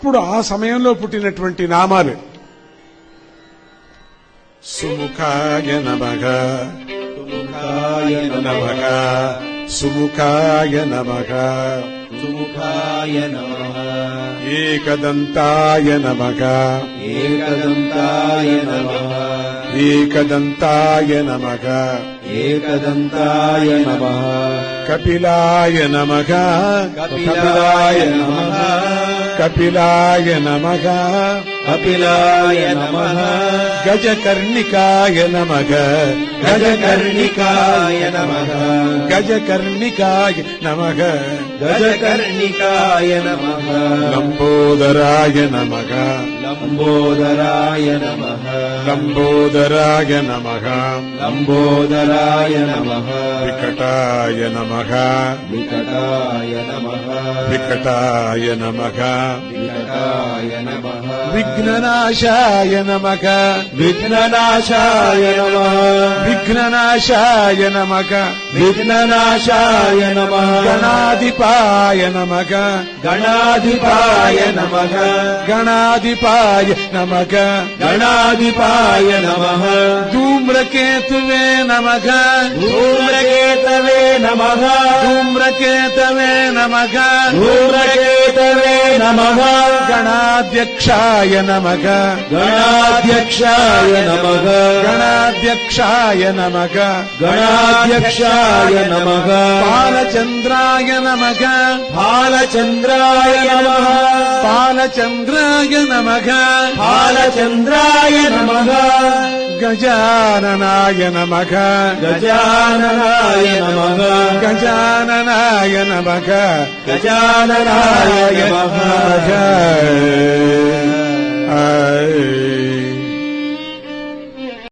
అప్పుడు ఆ సమయంలో పుట్టినటువంటి నామాలు సుముఖాయ నమః, సుముఖాయ నమః సుముఖాయ నమః, సుముఖాయ నమః, ఏకదంతాయ నమః, ఏకదంతాయ నమః, ఏకదంతాయ నమః, ఏకదంతాయ నమః, కపిలాయ నమః, కపిలాయ నమః, కపిలాయ నమః, కపిలాయ నమః, గజకర్ణికాయ నమః, గజకర్ణికాయ నమః, గజకర్ణికాయ నమః, గజకర్ణికాయ నమః, లంబోదరాయ నమః, లంబోదరాయ నమః, లంబోదరాయ నమః, లంబోదరాయ నమః, వికటాయ నమః, వికటాయ నమః, వికటాయ నమః, వికటాయ నమః, విఘ్ననాశాయ నమః, విఘ్ననాశాయ నమః, విఘ్ననాశాయ నమః, విఘ్ననాశాయ నమః, గణాధిపాయ నమః, గణాధిపాయ నమః, గణాధిపాయ నమః, గణాధిపాయ నమః, ధూమ్రకేతువే నమః, ధూమ్రకేతవే నమః, ధూమ్రకేతవే నమః, ధూమ్రకేతవే నమః, గణాధ్యక్షాయ నమః, గణాధ్యక్షాయ నమః, గణాధ్యక్షాయ నమః, గణాధ్యక్షాయ నమః, బాలచంద్రాయ నమః, బాలచంద్రాయ నమః, బాలచంద్రాయ నమః, బాలచంద్రాయ నమః, గజాననాయ నమః, గజాననాయ నమః, గజాననాయ నమః, గజాననాయ నమః,